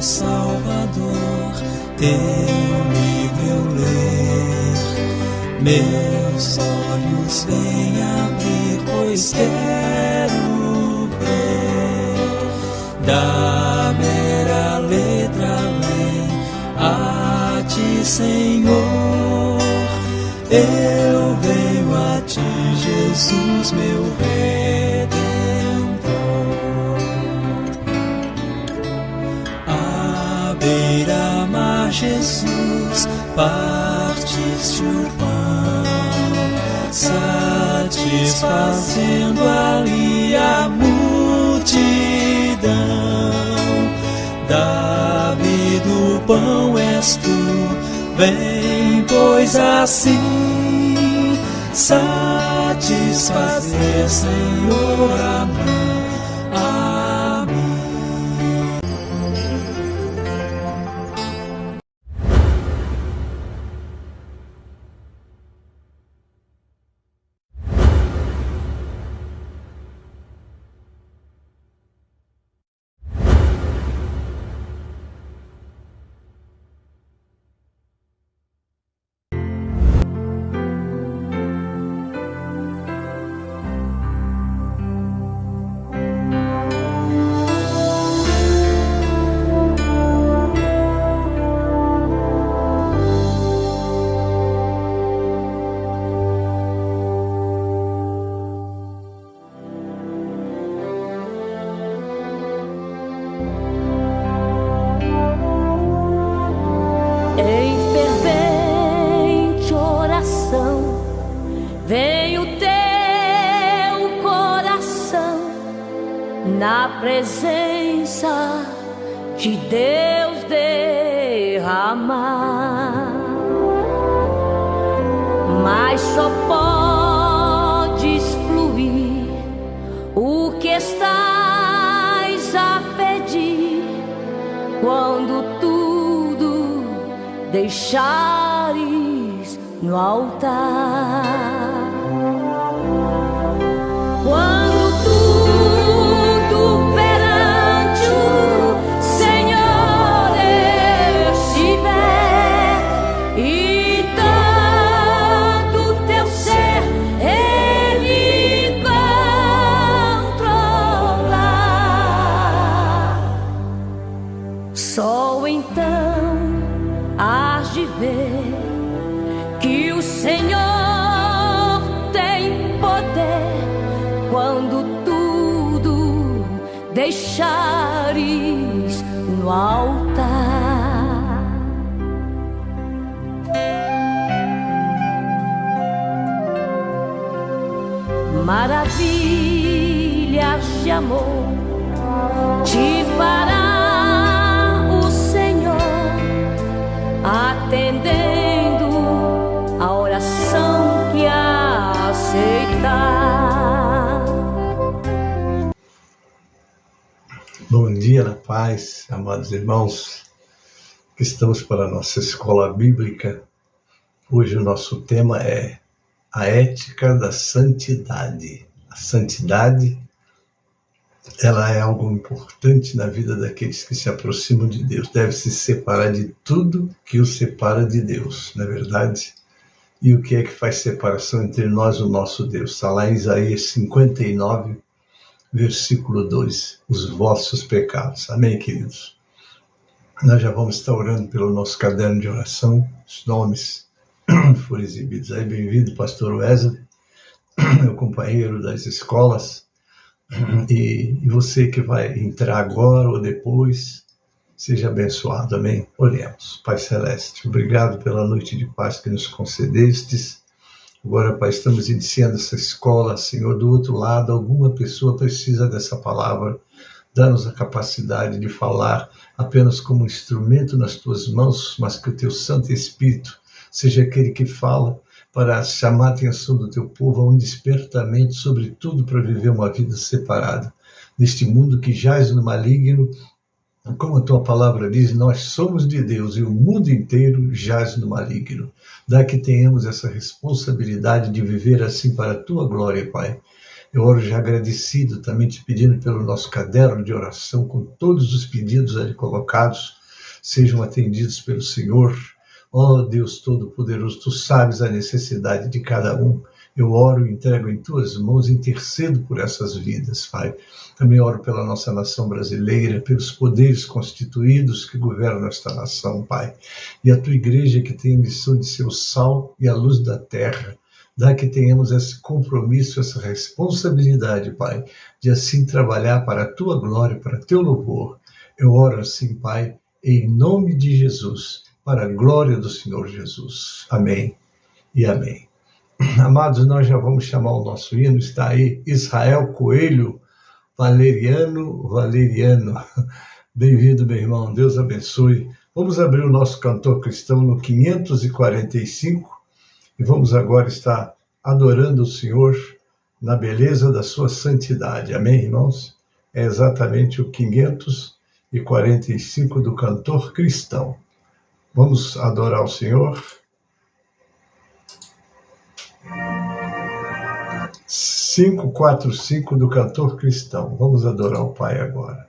Salvador, teu livro eu ler, meus olhos vêm abrir, pois quero ver da mera letra além a ti, Senhor. Eu venho a ti, Jesus, meu Redentor. À beira-mar, Jesus, partiste o pão, satisfazendo ali a multidão. Davi do pão és tu, vem, pois assim satisfazer, Senhor, a mim. Na presença de Deus derramar, mas só podes fluir o que estás a pedir quando tudo deixares no altar. Só então hás de ver que o Senhor tem poder quando tudo deixares no altar. Maravilhas de amor te fará atendendo a oração que aceitar. Bom dia, na paz, amados irmãos, que estamos para a nossa escola bíblica. Hoje o nosso tema é a ética da santidade. A santidade, ela é algo importante na vida daqueles que se aproximam de Deus. Deve se separar de tudo que os separa de Deus, não é verdade? E o que é que faz separação entre nós e o nosso Deus? Está lá em Isaías 59, versículo 2. Os vossos pecados. Amém, queridos? Nós já vamos estar orando pelo nosso caderno de oração. Os nomes foram exibidos aí. Bem-vindo, pastor Wesley, meu companheiro das escolas. E você que vai entrar agora ou depois, seja abençoado, amém? Oremos. Pai Celeste, obrigado pela noite de paz que nos concedestes. Agora, Pai, estamos iniciando essa escola, Senhor, do outro lado, alguma pessoa precisa dessa palavra. Dá-nos a capacidade de falar apenas como instrumento nas tuas mãos, mas que o teu Santo Espírito seja aquele que fala, para chamar a atenção do teu povo a um despertamento, sobretudo para viver uma vida separada neste mundo que jaz no maligno. Como a tua palavra diz, nós somos de Deus e o mundo inteiro jaz no maligno. Dá que tenhamos essa responsabilidade de viver assim para a tua glória, Pai. Eu oro já agradecido, também te pedindo pelo nosso caderno de oração, com todos os pedidos ali colocados, sejam atendidos pelo Senhor. Ó Deus Todo-Poderoso, Tu sabes a necessidade de cada um. Eu oro e entrego em Tuas mãos, intercedo por essas vidas, Pai. Também oro pela nossa nação brasileira, pelos poderes constituídos que governam esta nação, Pai. E a Tua igreja que tem a missão de ser o sal e a luz da terra. Dá que tenhamos esse compromisso, essa responsabilidade, Pai, de assim trabalhar para a Tua glória, para Teu louvor. Eu oro assim, Pai, em nome de Jesus, para a glória do Senhor Jesus. Amém e amém. Amados, nós já vamos chamar o nosso hino. Está aí Israel Coelho Valeriano. Bem-vindo, meu irmão. Deus abençoe. Vamos abrir o nosso cantor cristão no 545 e vamos agora estar adorando o Senhor na beleza da sua santidade. Amém, irmãos? É exatamente o 545 do cantor cristão. Vamos adorar o Senhor. 545 do cantor cristão. Vamos adorar o Pai agora.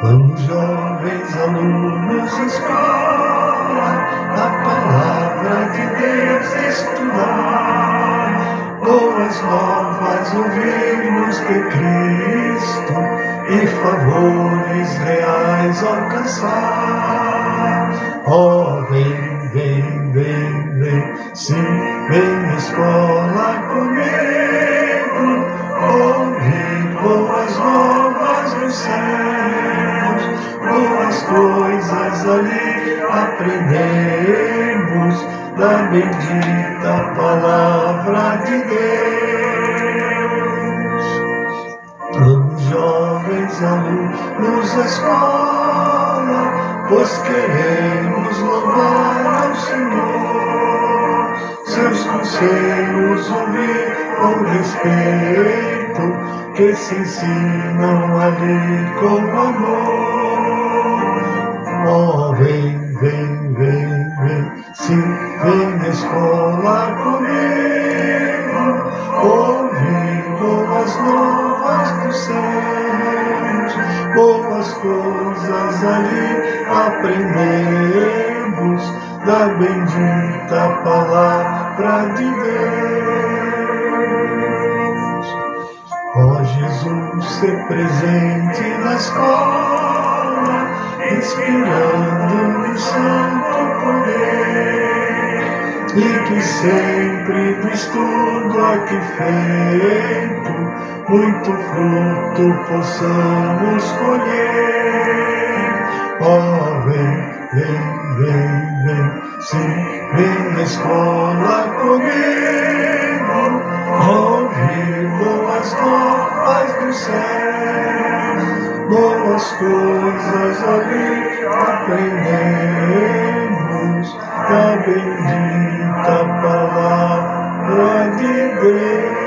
Vamos, jovens alunos, escola, a palavra de Deus estudar. Boas novas ouvirmos de Cristo e favores reais alcançar. Oh, vem, sim, vem na escola comigo, ouvir boas novas dos céus, boas coisas ali aprendemos da bendita palavra de Deus. Vamos, jovens alunos da escola, pois queremos louvar ao Senhor, seus conselhos ouvir com respeito, que se ensinam ali com amor. Oh, vem, sim, vem na escola comigo, ouvir boas novas dos céus, boas coisas ali aprendemos da bendita palavra de Deus. Ó Jesus, ser presente na escola, inspirando o santo poder, e que sempre do estudo aqui feito, muito fruto possamos colher. Oh, vem, sim, vem na escola comigo, ouvir boas novas dos céus, boas coisas ali aprendemos da bendita palavra de Deus.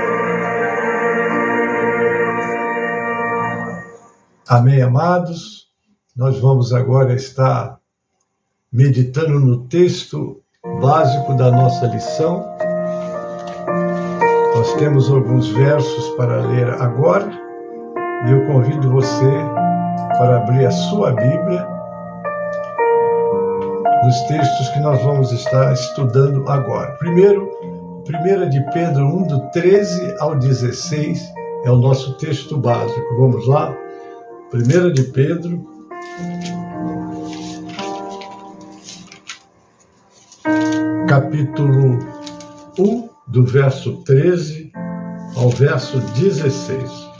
Amém, amados? Nós vamos agora estar meditando no texto básico da nossa lição. Nós temos alguns versos para ler agora e eu convido você para abrir a sua Bíblia nos textos que nós vamos estar estudando agora. Primeiro, 1 de Pedro 1, do 13 ao 16, é o nosso texto básico. Vamos lá? 1 de Pedro, capítulo 1, do verso 13 ao verso 16.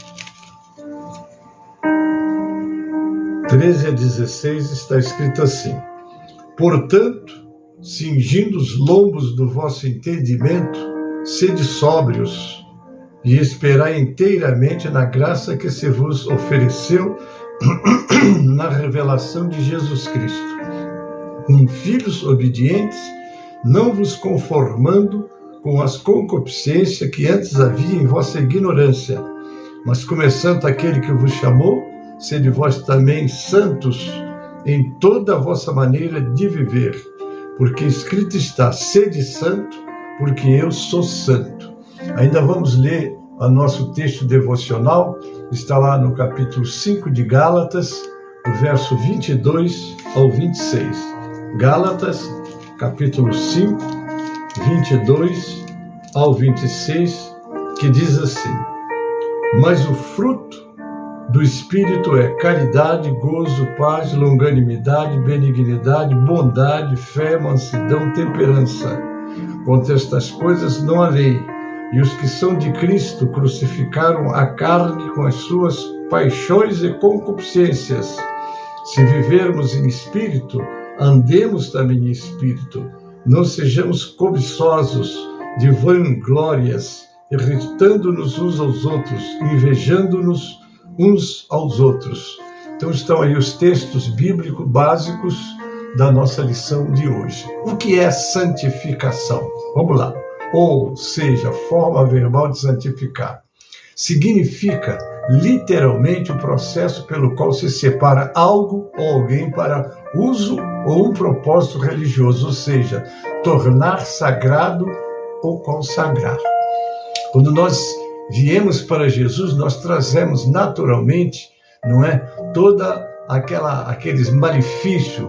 13 a 16 está escrito assim: portanto, cingindo os lombos do vosso entendimento, sede sóbrios, e esperai inteiramente na graça que se vos ofereceu na revelação de Jesus Cristo. Filhos obedientes, não vos conformando com as concupiscências que antes havia em vossa ignorância. Mas começando aquele que vos chamou, sede vós também santos em toda a vossa maneira de viver. Porque escrito está, sede santo, porque eu sou santo. Ainda vamos ler o nosso texto devocional, está lá no capítulo 5 de Gálatas, do verso 22 ao 26. Gálatas, capítulo 5, 22 ao 26, que diz assim: Mas o fruto do Espírito é caridade, gozo, paz, longanimidade, benignidade, bondade, fé, mansidão, temperança. Contra estas coisas não há lei. E os que são de Cristo crucificaram a carne com as suas paixões e concupiscências. Se vivermos em espírito, andemos também em espírito. Não sejamos cobiçosos de vanglórias, irritando-nos uns aos outros, invejando-nos uns aos outros. Então estão aí os textos bíblicos básicos da nossa lição de hoje. O que é santificação? Vamos lá. Ou seja, forma verbal de santificar. Significa literalmente o processo pelo qual se separa algo ou alguém para uso ou um propósito religioso, ou seja, tornar sagrado ou consagrar. Quando nós viemos para Jesus, nós trazemos naturalmente, não é, toda aqueles malefícios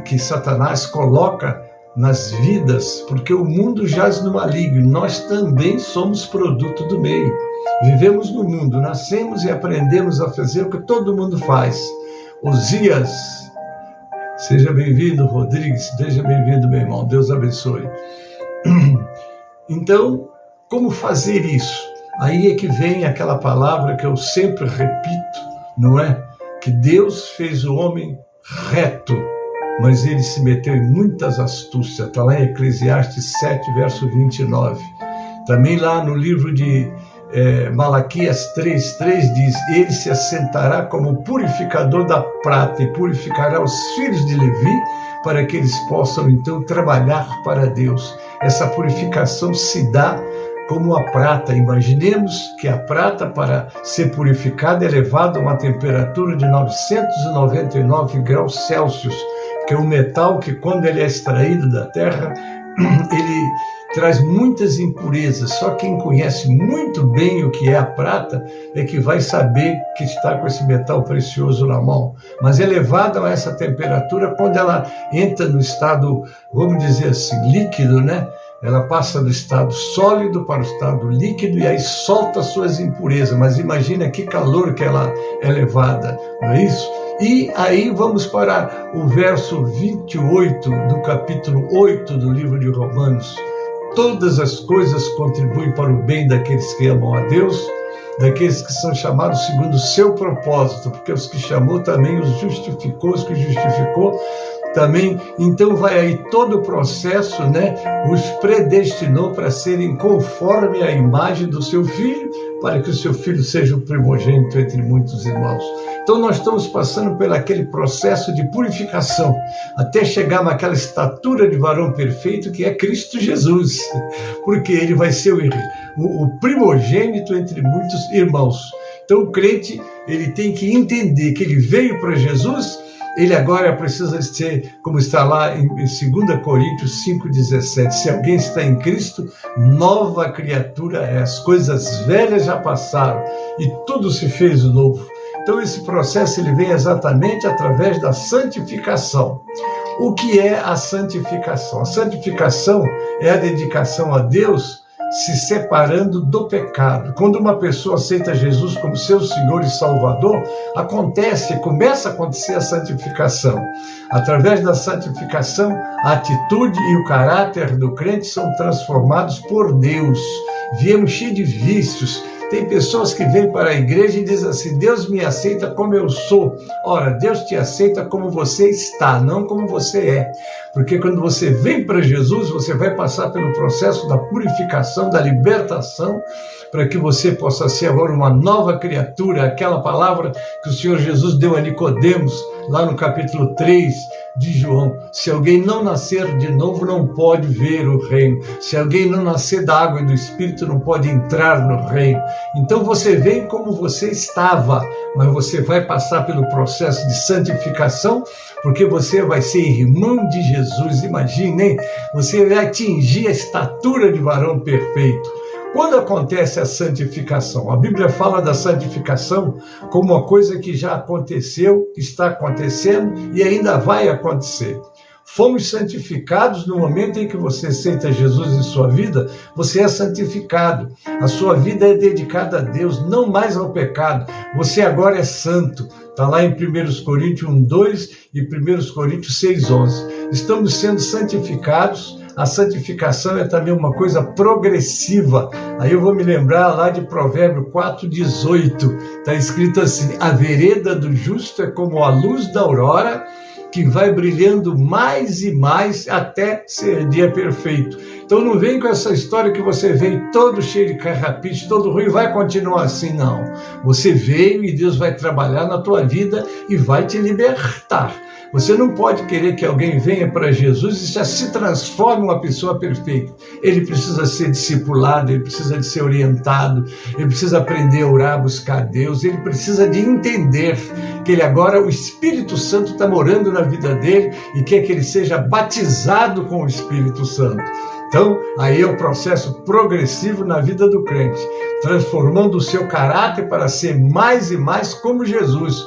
que Satanás coloca nas vidas, porque o mundo jaz no maligno, nós também somos produto do meio. Vivemos no mundo, nascemos e aprendemos a fazer o que todo mundo faz. Osias, seja bem-vindo, Rodrigues, seja bem-vindo, meu irmão, Deus abençoe. Então, como fazer isso? Aí é que vem aquela palavra que eu sempre repito, não é? Que Deus fez o homem reto, mas ele se meteu em muitas astúcias. Está lá em Eclesiastes 7, verso 29. Também lá no livro de Malaquias 3:3 diz: Ele se assentará como purificador da prata e purificará os filhos de Levi, para que eles possam então trabalhar para Deus. Essa purificação se dá como a prata. Imaginemos que a prata, para ser purificada, é levada a uma temperatura de 999 graus Celsius, que é um metal que, quando ele é extraído da terra, ele traz muitas impurezas. Só quem conhece muito bem o que é a prata é que vai saber que está com esse metal precioso na mão. Mas é levada a essa temperatura quando ela entra no estado, vamos dizer assim, líquido, né? Ela passa do estado sólido para o estado líquido e aí solta suas impurezas. Mas imagina que calor que ela é levada, não é isso? E aí vamos para o verso 28 do capítulo 8 do livro de Romanos. Todas as coisas contribuem para o bem daqueles que amam a Deus, daqueles que são chamados segundo o seu propósito, porque os que chamou também os justificou, os que justificou também. Então vai aí todo o processo, né? Os predestinou para serem conforme a imagem do seu filho, para que o seu filho seja o primogênito entre muitos irmãos. Então nós estamos passando por aquele processo de purificação, até chegar naquela estatura de varão perfeito que é Cristo Jesus, porque ele vai ser o primogênito entre muitos irmãos. Então o crente, ele tem que entender que ele veio para Jesus. Ele agora precisa ser, como está lá em 2 Coríntios 5,17, se alguém está em Cristo, nova criatura é, as coisas velhas já passaram e tudo se fez novo. Então esse processo ele vem exatamente através da santificação. O que é a santificação? A santificação é a dedicação a Deus, se separando do pecado. Quando uma pessoa aceita Jesus como seu Senhor e Salvador, começa a acontecer a santificação. Através da santificação, a atitude e o caráter do crente são transformados por Deus. Viemos cheios de vícios. Tem pessoas que vêm para a igreja e dizem assim: Deus me aceita como eu sou. Ora, Deus te aceita como você está, não como você é. Porque quando você vem para Jesus, você vai passar pelo processo da purificação, da libertação, para que você possa ser agora uma nova criatura. Aquela palavra que o Senhor Jesus deu a Nicodemos, lá no capítulo 3 de João. Se alguém não nascer de novo, não pode ver o reino. Se alguém não nascer da água e do Espírito, não pode entrar no reino. Então você vem como você estava, mas você vai passar pelo processo de santificação, porque você vai ser irmão de Jesus. Imaginem, você vai atingir a estatura de varão perfeito. Quando acontece a santificação? A Bíblia fala da santificação como uma coisa que já aconteceu, está acontecendo e ainda vai acontecer. Fomos santificados no momento em que você aceita Jesus em sua vida, você é santificado. A sua vida é dedicada a Deus, não mais ao pecado. Você agora é santo. Está lá em 1 Coríntios 1:2 e 1 Coríntios 6:11. Estamos sendo santificados. A santificação é também uma coisa progressiva. Aí eu vou me lembrar lá de Provérbio 4:18. Está escrito assim: a vereda do justo é como a luz da aurora, que vai brilhando mais e mais até ser dia perfeito. Então não vem com essa história que você veio todo cheio de carrapicho, todo ruim, vai continuar assim, não. Você veio e Deus vai trabalhar na tua vida e vai te libertar. Você não pode querer que alguém venha para Jesus e já se transforme em uma pessoa perfeita. Ele precisa ser discipulado, ele precisa de ser orientado, ele precisa aprender a orar, buscar a Deus, ele precisa de entender que ele agora, o Espírito Santo está morando na vida dele e quer que ele seja batizado com o Espírito Santo. Então, aí é o processo progressivo na vida do crente, transformando o seu caráter para ser mais e mais como Jesus.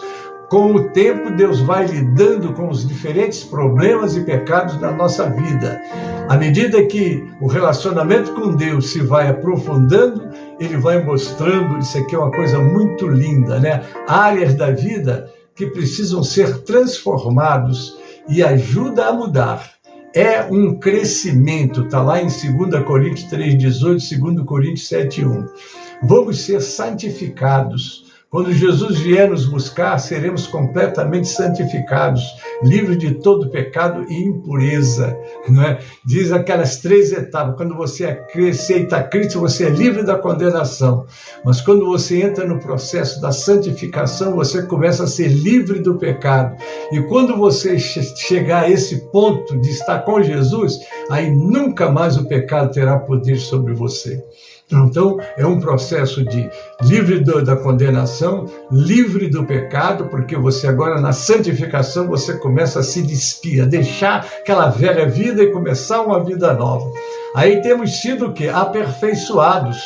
Com o tempo, Deus vai lidando com os diferentes problemas e pecados da nossa vida. À medida que o relacionamento com Deus se vai aprofundando, ele vai mostrando, isso aqui é uma coisa muito linda, né? Áreas da vida que precisam ser transformados e ajuda a mudar. É um crescimento, está lá em 2 Coríntios 3:18, 2 Coríntios 7:1. Vamos ser santificados. Quando Jesus vier nos buscar, seremos completamente santificados, livres de todo pecado e impureza. Não é? Diz aquelas 3 etapas. Quando você aceita Cristo, você é livre da condenação. Mas quando você entra no processo da santificação, você começa a ser livre do pecado. E quando você chegar a esse ponto de estar com Jesus, aí nunca mais o pecado terá poder sobre você. Então, é um processo de livre da condenação, livre do pecado, porque você agora, na santificação, você começa a se despir, a deixar aquela velha vida e começar uma vida nova. Aí temos sido o quê? Aperfeiçoados.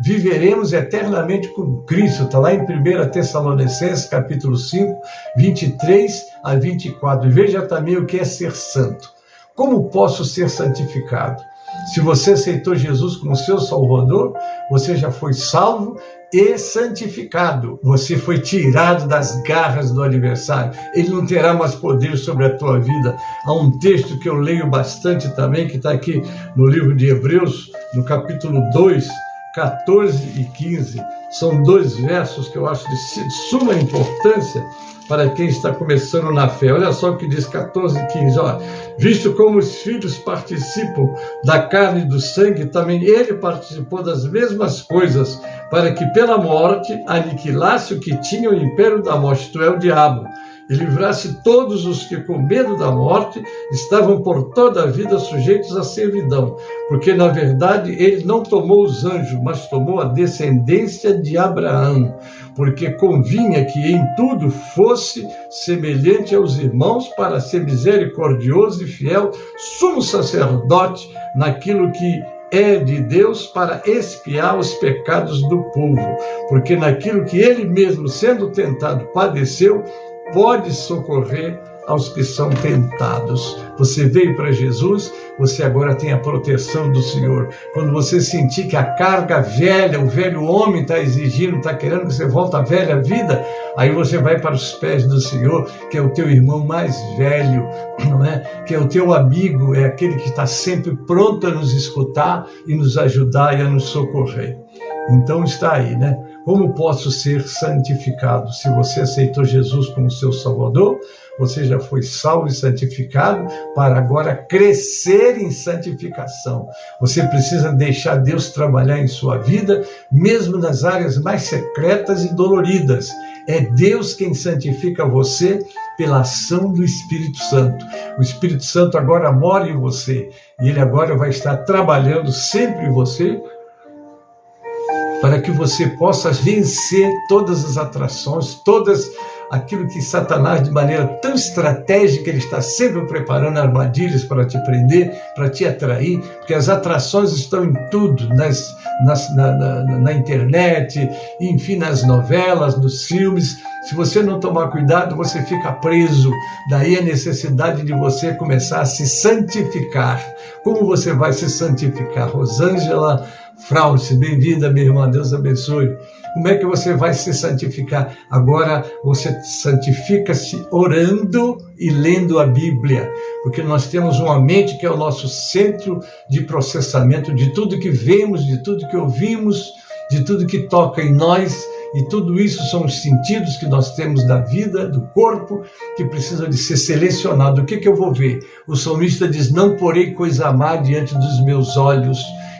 Viveremos eternamente com Cristo. Está lá em 1 Tessalonicenses, capítulo 5, 23 a 24. Veja também o que é ser santo. Como posso ser santificado? Se você aceitou Jesus como seu Salvador, você já foi salvo e santificado. Você foi tirado das garras do adversário. Ele não terá mais poder sobre a tua vida. Há um texto que eu leio bastante também, que está aqui no livro de Hebreus, no capítulo 2, 14 e 15. São 2 versos que eu acho de suma importância para quem está começando na fé. Olha só o que diz 14 e 15. Olha, visto como os filhos participam da carne e do sangue, também ele participou das mesmas coisas, para que pela morte aniquilasse o que tinha o império da morte, isto é, o diabo, e livrasse todos os que, com medo da morte, estavam por toda a vida sujeitos à servidão. Porque, na verdade, ele não tomou os anjos, mas tomou a descendência de Abraão. Porque convinha que em tudo fosse semelhante aos irmãos, para ser misericordioso e fiel, sumo sacerdote naquilo que é de Deus, para expiar os pecados do povo. Porque naquilo que ele mesmo, sendo tentado, padeceu, pode socorrer aos que são tentados. Você veio para Jesus, você agora tem a proteção do Senhor. Quando você sentir que a carga velha, o velho homem está exigindo, está querendo que você volte à velha vida, aí você vai para os pés do Senhor, que é o teu irmão mais velho, não é? Que é o teu amigo, é aquele que está sempre pronto a nos escutar e nos ajudar e a nos socorrer. Então está aí, né? Como posso ser santificado? Se você aceitou Jesus como seu Salvador, você já foi salvo e santificado para agora crescer em santificação. Você precisa deixar Deus trabalhar em sua vida, mesmo nas áreas mais secretas e doloridas. É Deus quem santifica você pela ação do Espírito Santo. O Espírito Santo agora mora em você e ele agora vai estar trabalhando sempre em você para que você possa vencer todas as atrações, todas aquilo que Satanás, de maneira tão estratégica, ele está sempre preparando armadilhas para te prender, para te atrair, porque as atrações estão em tudo, na internet, enfim, nas novelas, nos filmes. Se você não tomar cuidado, você fica preso. Daí a necessidade de você começar a se santificar. Como você vai se santificar? Rosângela Frauce, bem-vinda, minha irmã, Deus abençoe. Como é que você vai se santificar? Agora você santifica-se orando e lendo a Bíblia, porque nós temos uma mente que é o nosso centro de processamento de tudo que vemos, de tudo que ouvimos, de tudo que toca em nós, e tudo isso são os sentidos que nós temos da vida, do corpo, que precisam de ser selecionados. O que eu vou ver? O salmista diz, não porei coisa má diante dos meus olhos.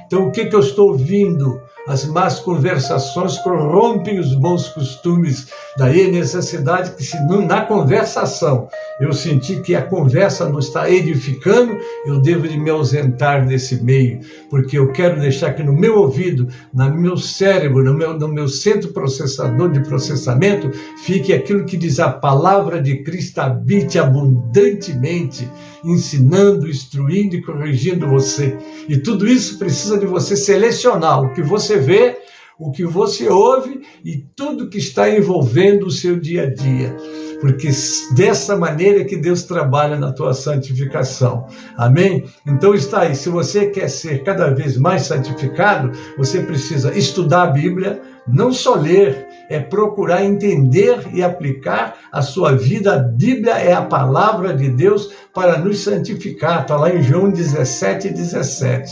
Então, o que eu estou ouvindo? As más conversações corrompem os bons costumes. Daí a necessidade que, se na conversação eu sentir que a conversa não está edificando, eu devo de me ausentar desse meio, porque eu quero deixar que no meu ouvido, no meu cérebro, no meu centro processador de processamento, fique aquilo que diz a palavra de Cristo habite abundantemente, ensinando, instruindo e corrigindo você. E tudo isso precisa de você selecionar o que você vê, o que você ouve e tudo que está envolvendo o seu dia a dia. Porque dessa maneira que Deus trabalha na tua santificação. Amém? Então está aí, se você quer ser cada vez mais santificado, você precisa estudar a Bíblia, não só ler, é procurar entender e aplicar a sua vida. A Bíblia é a palavra de Deus para nos santificar. Está lá em João 17:17.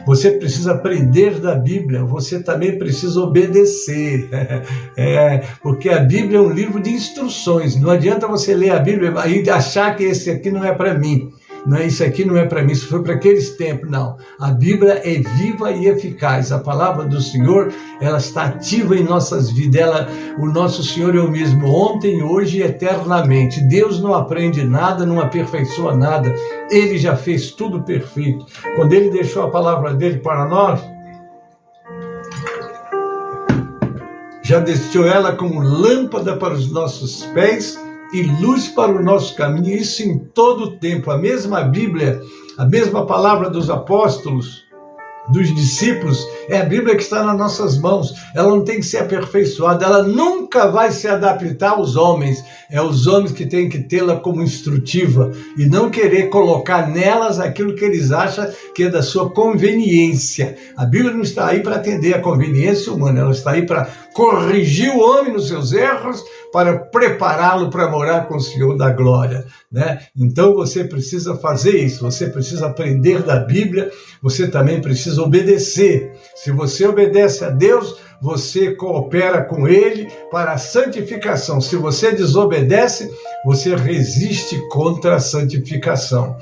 Você precisa aprender da Bíblia, você também precisa obedecer. Porque a Bíblia é um livro de instruções. Não adianta você ler a Bíblia e achar que esse aqui não é para mim. Não, isso aqui não é para mim, isso foi para aqueles tempos. Não, a Bíblia é viva e eficaz. A palavra do Senhor, ela está ativa em nossas vidas. O nosso Senhor é o mesmo ontem, hoje e eternamente. Deus não aprende nada, não aperfeiçoa nada. Ele já fez tudo perfeito. Quando Ele deixou a palavra dele para nós, já deixou ela como lâmpada para os nossos pés e luz para o nosso caminho, isso em todo o tempo. A mesma Bíblia, a mesma palavra dos apóstolos, dos discípulos, é a Bíblia que está nas nossas mãos. Ela não tem que ser aperfeiçoada, ela nunca vai se adaptar aos homens. É os homens que têm que tê-la como instrutiva e não querer colocar nelas aquilo que eles acham que é da sua conveniência. A Bíblia não está aí para atender a conveniência humana, ela está aí para corrigir o homem nos seus erros, para prepará-lo para morar com o Senhor da glória, né? Então você precisa fazer isso, você precisa aprender da Bíblia, você também precisa obedecer. Se você obedece a Deus, você coopera com Ele para a santificação. Se você desobedece, você resiste contra a santificação.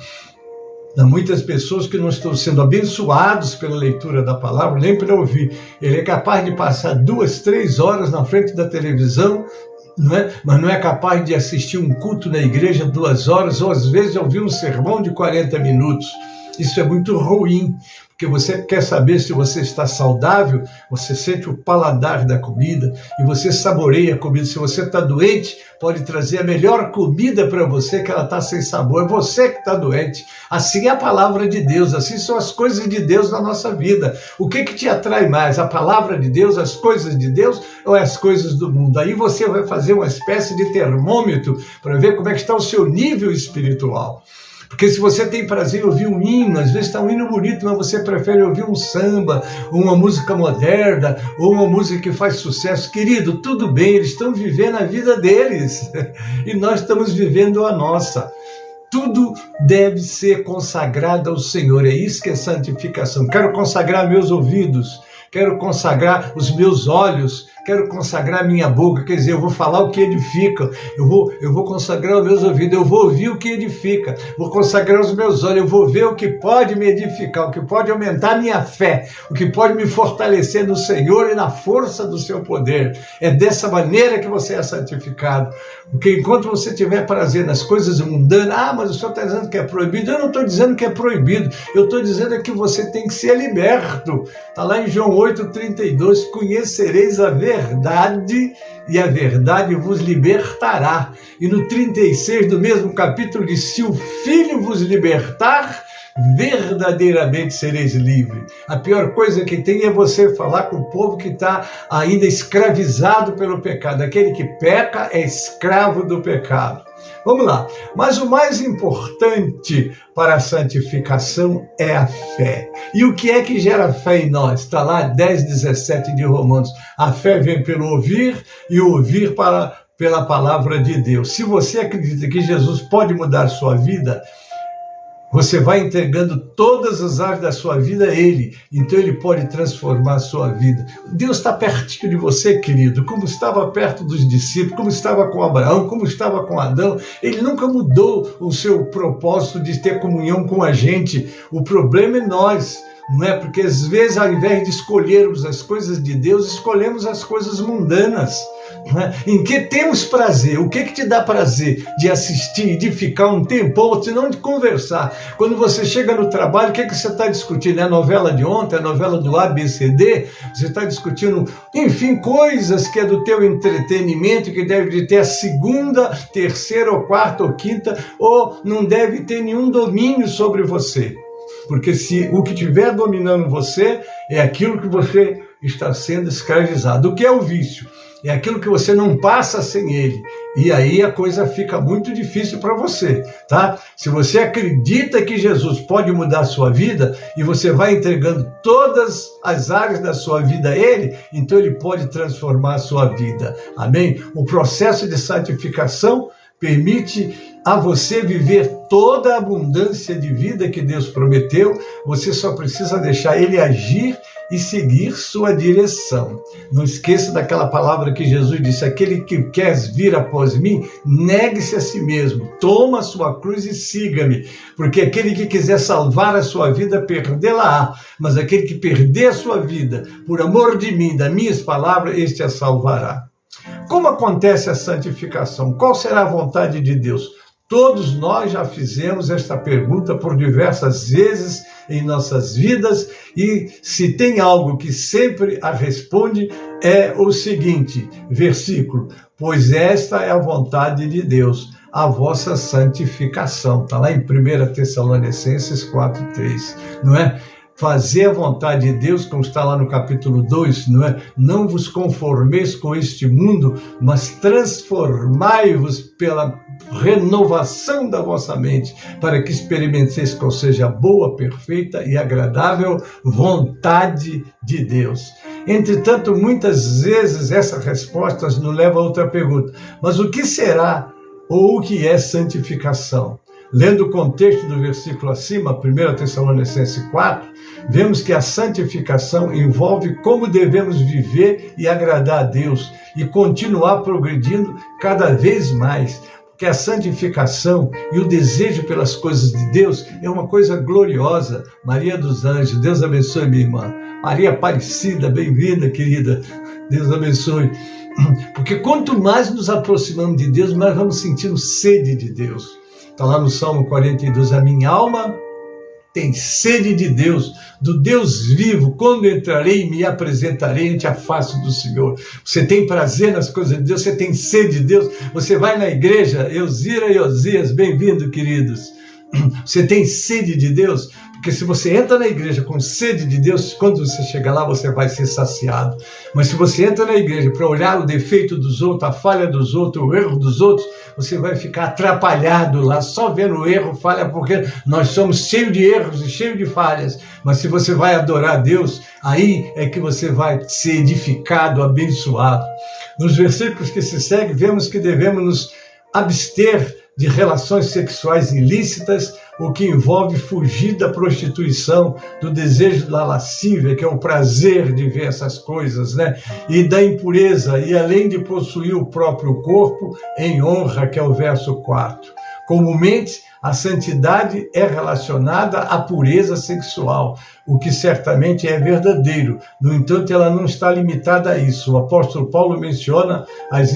Há muitas pessoas que não estão sendo abençoados pela leitura da palavra, nem para ouvir. Ele é capaz de passar 2, 3 horas na frente da televisão, não é? Mas não é capaz de assistir um culto na igreja 2 horas, ou às vezes ouvir um sermão de 40 minutos. Isso é muito ruim, porque você quer saber se você está saudável, você sente o paladar da comida e você saboreia a comida. Se você está doente, pode trazer a melhor comida para você, que ela está sem sabor. É você que está doente. Assim é a palavra de Deus, assim são as coisas de Deus na nossa vida. O que te atrai mais? A palavra de Deus, as coisas de Deus ou as coisas do mundo? Aí você vai fazer uma espécie de termômetro para ver como é que está o seu nível espiritual. Porque se você tem prazer em ouvir um hino, às vezes está um hino bonito, mas você prefere ouvir um samba, ou uma música moderna, ou uma música que faz sucesso. Querido, tudo bem, eles estão vivendo a vida deles e nós estamos vivendo a nossa. Tudo deve ser consagrado ao Senhor, é isso que é santificação. Quero consagrar meus ouvidos, quero consagrar os meus olhos, quero consagrar minha boca, quer dizer, eu vou falar o que edifica, eu vou consagrar os meus ouvidos, eu vou ouvir o que edifica, vou consagrar os meus olhos, eu vou ver o que pode me edificar, o que pode aumentar a minha fé, o que pode me fortalecer no Senhor e na força do seu poder. É dessa maneira que você é santificado, porque enquanto você tiver prazer nas coisas mundanas, mas o senhor está dizendo que é proibido. Eu não estou dizendo que é proibido, eu estou dizendo que você tem que ser liberto. Está lá em João 8,32, conhecereis a verdade e a verdade vos libertará. E no 36 do mesmo capítulo diz, se o Filho vos libertar, verdadeiramente sereis livres. A pior coisa que tem é você falar com o povo que está ainda escravizado pelo pecado. Aquele que peca é escravo do pecado. Vamos lá, mas o mais importante para a santificação é a fé. E o que é que gera fé em nós? Está lá 10:17 de Romanos. A fé vem pelo ouvir e o ouvir pela palavra de Deus. Se você acredita que Jesus pode mudar sua vida, você vai entregando todas as áreas da sua vida a Ele, então Ele pode transformar a sua vida. Deus está pertinho de você, querido, como estava perto dos discípulos, como estava com Abraão, como estava com Adão. Ele nunca mudou o seu propósito de ter comunhão com a gente. O problema é nós, não é? Porque às vezes, ao invés de escolhermos as coisas de Deus, escolhemos as coisas mundanas. Em que temos prazer? O que te dá prazer? De assistir, de ficar um tempão, se não de conversar. Quando você chega no trabalho, o que você está discutindo? É a novela de ontem, a novela do ABCD? Você está discutindo, enfim, coisas que é do teu entretenimento, que deve ter a segunda, terceira, ou quarta, ou quinta, ou não deve ter nenhum domínio sobre você. Porque se o que estiver dominando você é aquilo que você está sendo escravizado. O que é o vício? É aquilo que você não passa sem ele. E aí a coisa fica muito difícil para você, tá? Se você acredita que Jesus pode mudar a sua vida e você vai entregando todas as áreas da sua vida a ele, então ele pode transformar a sua vida. Amém? O processo de santificação permite a você viver toda a abundância de vida que Deus prometeu. Você só precisa deixar ele agir e seguir sua direção. Não esqueça daquela palavra que Jesus disse, aquele que quer vir após mim, negue-se a si mesmo, toma a sua cruz e siga-me, porque aquele que quiser salvar a sua vida, perdê-la-á, mas aquele que perder a sua vida, por amor de mim, das minhas palavras, este a salvará. Como acontece a santificação? Qual será a vontade de Deus? Todos nós já fizemos esta pergunta por diversas vezes em nossas vidas, e se tem algo que sempre a responde é o seguinte, versículo, pois esta é a vontade de Deus, a vossa santificação. Está lá em 1 Tessalonicenses 4:3, não é? Fazer a vontade de Deus, como está lá no capítulo 2, não é? Não vos conformeis com este mundo, mas transformai-vos pela renovação da vossa mente, para que experimenteis qual seja a boa, perfeita e agradável vontade de Deus. Entretanto, muitas vezes essa resposta nos leva a outra pergunta. Mas o que será ou o que é santificação? Lendo o contexto do versículo acima, 1 Tessalonicenses 4, vemos que a santificação envolve como devemos viver e agradar a Deus e continuar progredindo cada vez mais. Porque a santificação e o desejo pelas coisas de Deus é uma coisa gloriosa. Maria dos Anjos, Deus abençoe minha irmã. Maria Aparecida, bem-vinda, querida. Deus abençoe. Porque quanto mais nos aproximamos de Deus, mais vamos sentindo sede de Deus. Está lá no Salmo 42, a minha alma tem sede de Deus, do Deus vivo, quando entrarei e me apresentarei ante a face do Senhor. Você tem prazer nas coisas de Deus, você tem sede de Deus, você vai na igreja, Elzira e Osias, bem-vindo, queridos. Você tem sede de Deus? Porque se você entra na igreja com sede de Deus, quando você chegar lá, você vai ser saciado. Mas se você entra na igreja para olhar o defeito dos outros, a falha dos outros, o erro dos outros, você vai ficar atrapalhado lá, só vendo o erro, falha, porque nós somos cheios de erros e cheios de falhas. Mas se você vai adorar a Deus, aí é que você vai ser edificado, abençoado. Nos versículos que se seguem, vemos que devemos nos abster de relações sexuais ilícitas o que envolve fugir da prostituição, do desejo da lascívia, que é o prazer de ver essas coisas, né? E da impureza, e além de possuir o próprio corpo em honra, que é o verso 4. Comumente, a santidade é relacionada à pureza sexual, o que certamente é verdadeiro. No entanto, ela não está limitada a isso. O apóstolo Paulo menciona as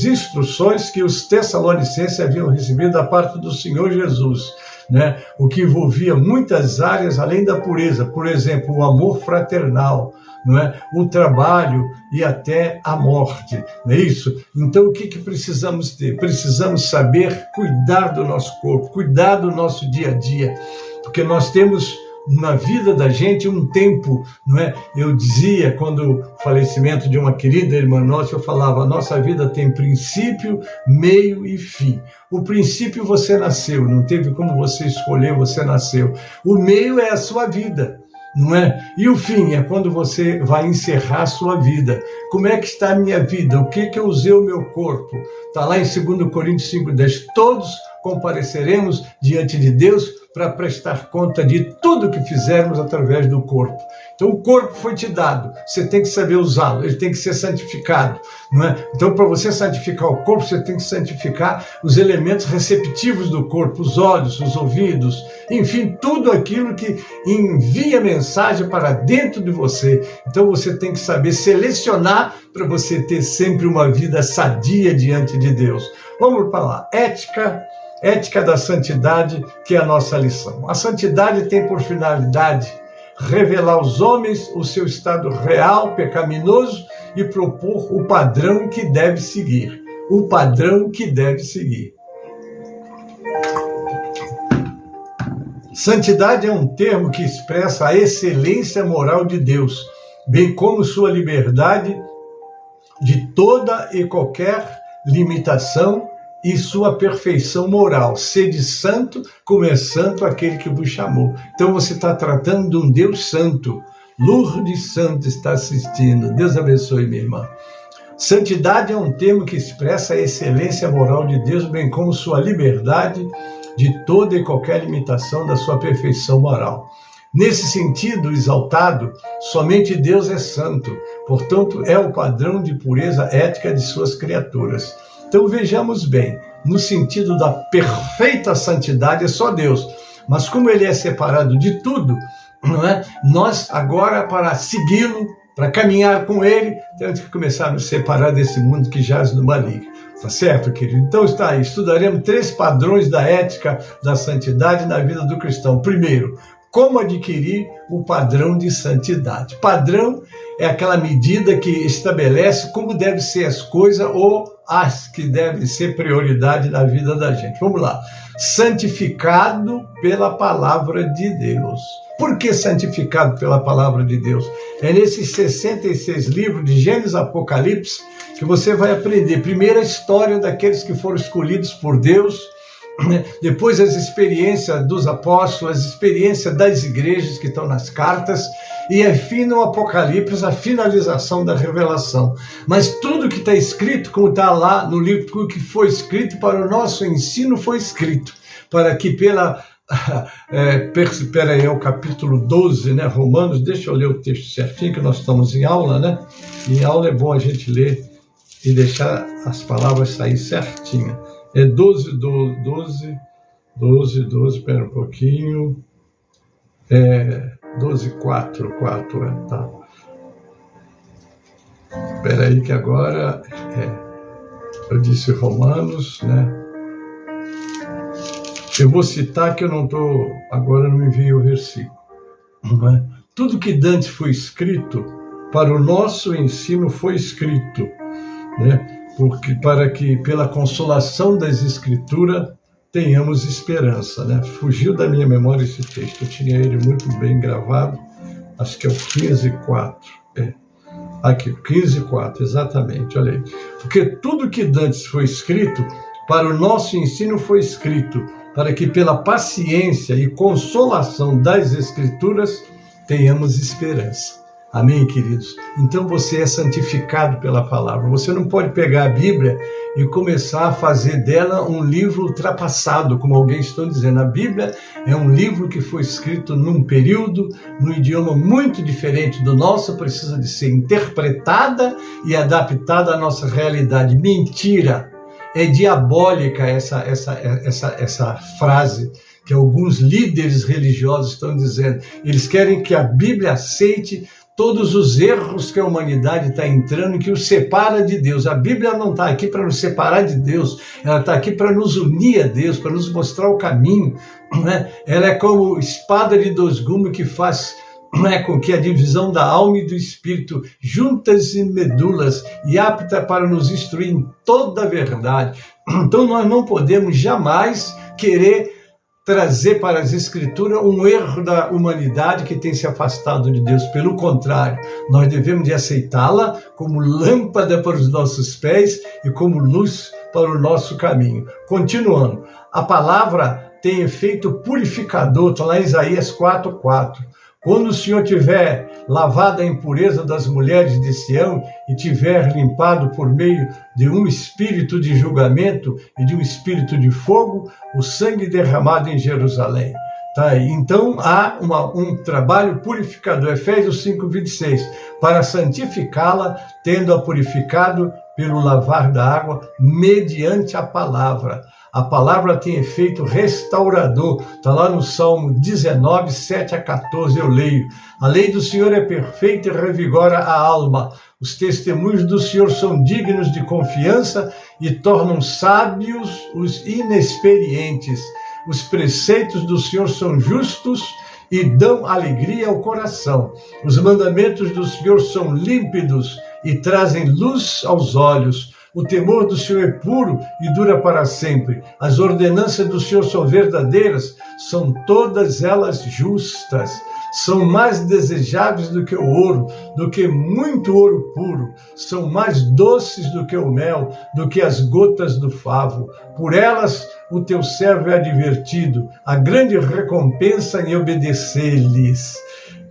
instruções que os tessalonicenses haviam recebido da parte do Senhor Jesus, né? O que envolvia muitas áreas além da pureza. Por exemplo, o amor fraternal, não é? O trabalho e até a morte, não é isso? Então, o que precisamos ter? Precisamos saber cuidar do nosso corpo, cuidar do nosso dia a dia, porque nós temos na vida da gente um tempo, não é? Eu dizia, quando o falecimento de uma querida irmã nossa, eu falava, a nossa vida tem princípio, meio e fim. O princípio você nasceu, não teve como você escolher, você nasceu. O meio é a sua vida, não é? E o fim é quando você vai encerrar a sua vida. Como é que está a minha vida? O que eu usei o meu corpo? Está lá em 2 Coríntios 5:10. Todos compareceremos diante de Deus para prestar conta de tudo que fizermos através do corpo. Então o corpo foi te dado, você tem que saber usá-lo, ele tem que ser santificado, não é? Então, para você santificar o corpo, você tem que santificar os elementos receptivos do corpo, os olhos, os ouvidos, enfim, tudo aquilo que envia mensagem para dentro de você. Então você tem que saber selecionar para você ter sempre uma vida sadia diante de Deus. Vamos para lá. Ética da santidade, que é a nossa lição. A santidade tem por finalidade revelar aos homens o seu estado real, pecaminoso, e propor o padrão que deve seguir. O padrão que deve seguir. Santidade é um termo que expressa a excelência moral de Deus, bem como sua liberdade de toda e qualquer limitação e sua perfeição moral. Sede santo, como é santo aquele que vos chamou. Então você está tratando de um Deus santo. Lourdes Santo está assistindo. Deus abençoe, minha irmã. Santidade é um termo que expressa a excelência moral de Deus, bem como sua liberdade de toda e qualquer limitação da sua perfeição moral. Nesse sentido exaltado, somente Deus é santo, portanto, é o padrão de pureza ética de suas criaturas. Então vejamos bem, no sentido da perfeita santidade é só Deus, mas como ele é separado de tudo, não é? Nós agora, para segui-lo, para caminhar com ele, temos que começar a nos separar desse mundo que jaz no maligno. Tá certo, querido? Então está aí, estudaremos 3 padrões da ética da santidade na vida do cristão. Primeiro, como adquirir o padrão de santidade. Padrão é aquela medida que estabelece como devem ser as coisas ou as que devem ser prioridade na vida da gente. Vamos lá. Santificado pela palavra de Deus. Por que santificado pela palavra de Deus? É nesses 66 livros de Gênesis, Apocalipse que você vai aprender primeiro a história daqueles que foram escolhidos por Deus, depois as experiências dos apóstolos, as experiências das igrejas que estão nas cartas, e enfim no Apocalipse a finalização da revelação. Mas tudo que está escrito, como está lá no livro que foi escrito para o nosso ensino, foi escrito para que espera aí, é o capítulo 12, né, Romanos, deixa eu ler o texto certinho, que nós estamos em aula, né? Em aula é bom a gente ler e deixar as palavras sair certinho. É 12, espera um pouquinho. 12, 4, tá. Espera aí que agora, eu disse Romanos, né? Eu vou citar que eu não estou, agora não me veio o versículo. Não é? Tudo que dantes foi escrito, para o nosso ensino foi escrito, né? Porque, para que, pela consolação das Escrituras, tenhamos esperança, né? Fugiu da minha memória esse texto, eu tinha ele muito bem gravado, acho que é o 15:4. Aqui, 15:4, exatamente, olha aí. Porque tudo que dantes foi escrito, para o nosso ensino foi escrito, para que pela paciência e consolação das Escrituras tenhamos esperança. Amém, queridos? Então você é santificado pela palavra. Você não pode pegar a Bíblia e começar a fazer dela um livro ultrapassado, como alguém está dizendo. A Bíblia é um livro que foi escrito num período, num idioma muito diferente do nosso, precisa de ser interpretada e adaptada à nossa realidade. Mentira! É diabólica essa frase que alguns líderes religiosos estão dizendo. Eles querem que a Bíblia aceite todos os erros que a humanidade está entrando e que os separa de Deus. A Bíblia não está aqui para nos separar de Deus, ela está aqui para nos unir a Deus, para nos mostrar o caminho, né? Ela é como espada de dois gumes que faz com que a divisão da alma e do espírito, juntas e medulas, e apta para nos instruir em toda a verdade. Então nós não podemos jamais querer trazer para as Escrituras um erro da humanidade que tem se afastado de Deus. Pelo contrário, nós devemos de aceitá-la como lâmpada para os nossos pés e como luz para o nosso caminho. Continuando, a palavra tem efeito purificador, está lá em Isaías 4:4. Quando o Senhor tiver lavado a impureza das mulheres de Sião e tiver limpado por meio de um espírito de julgamento e de um espírito de fogo, o sangue derramado em Jerusalém. Tá aí. Então há um trabalho purificador, Efésios 5:26, para santificá-la, tendo-a purificado pelo lavar da água, mediante a palavra. A palavra tem efeito restaurador. Está lá no Salmo 19, 7-14, eu leio. A lei do Senhor é perfeita e revigora a alma. Os testemunhos do Senhor são dignos de confiança e tornam sábios os inexperientes. Os preceitos do Senhor são justos e dão alegria ao coração. Os mandamentos do Senhor são límpidos e trazem luz aos olhos. O temor do Senhor é puro e dura para sempre. As ordenanças do Senhor são verdadeiras, são todas elas justas. São mais desejáveis do que o ouro, do que muito ouro puro. São mais doces do que o mel, do que as gotas do favo. Por elas o teu servo é advertido. A grande recompensa em obedecer-lhes.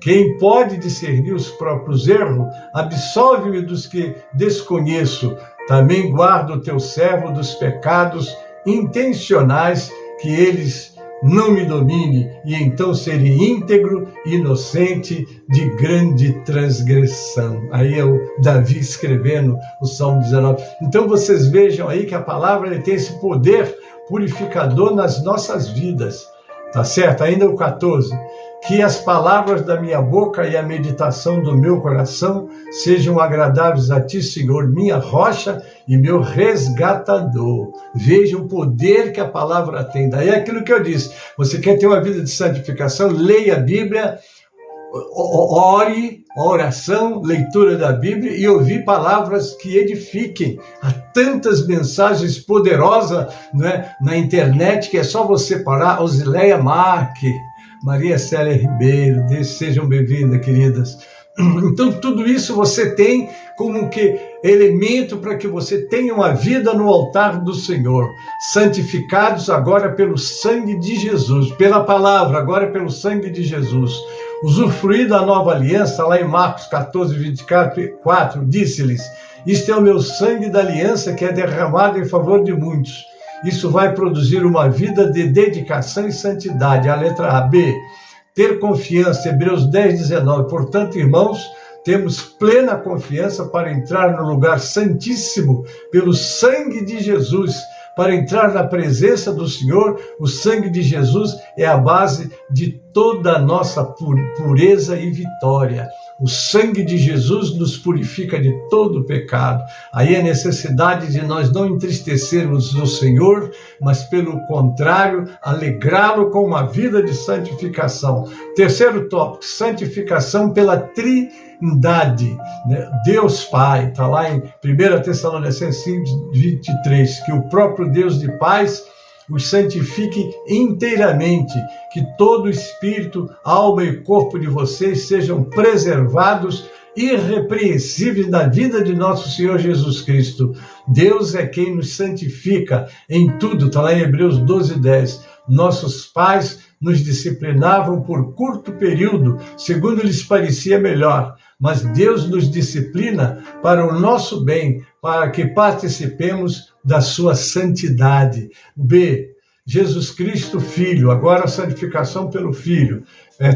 Quem pode discernir os próprios erros, absolve-me dos que desconheço. Também guarda o teu servo dos pecados intencionais, que eles não me domine, e então serei íntegro, inocente de grande transgressão. Aí é o Davi escrevendo o Salmo 19. Então vocês vejam aí que a palavra ele tem esse poder purificador nas nossas vidas. Tá certo? Ainda o 14. Que as palavras da minha boca e a meditação do meu coração sejam agradáveis a ti, Senhor, minha rocha e meu resgatador. Veja o poder que a palavra tem. Daí é aquilo que eu disse. Você quer ter uma vida de santificação? Leia a Bíblia, ore, oração, leitura da Bíblia e ouvir palavras que edifiquem. Há tantas mensagens poderosas, né, na internet que é só você parar. Osileia Marque, Maria Célia Ribeiro, sejam bem-vindas, queridas. Então, tudo isso você tem como que elemento para que você tenha uma vida no altar do Senhor, santificados agora pelo sangue de Jesus, pela palavra, agora pelo sangue de Jesus. Usufruir da nova aliança, lá em Marcos 14, 24, disse-lhes: isto é o meu sangue da aliança que é derramado em favor de muitos. Isso vai produzir uma vida de dedicação e santidade. A letra A. B. Ter confiança. Hebreus 10, 19. Portanto, irmãos, temos plena confiança para entrar no lugar santíssimo pelo sangue de Jesus. Para entrar na presença do Senhor, o sangue de Jesus é a base de toda a nossa pureza e vitória. O sangue de Jesus nos purifica de todo o pecado. Aí a necessidade de nós não entristecermos o Senhor, mas pelo contrário, alegrá-lo com uma vida de santificação. Terceiro tópico, santificação pela Trindade. Deus Pai, está lá em 1 Tessalonicenses 5:23, que o próprio Deus de paz os santifique inteiramente, que todo espírito, alma e corpo de vocês sejam preservados irrepreensíveis na vida de nosso Senhor Jesus Cristo. Deus é quem nos santifica em tudo, está lá em Hebreus 12:10. Nossos pais nos disciplinavam por curto período, segundo lhes parecia melhor, mas Deus nos disciplina para o nosso bem, para que participemos da sua santidade. B, Jesus Cristo, Filho, agora a santificação pelo Filho,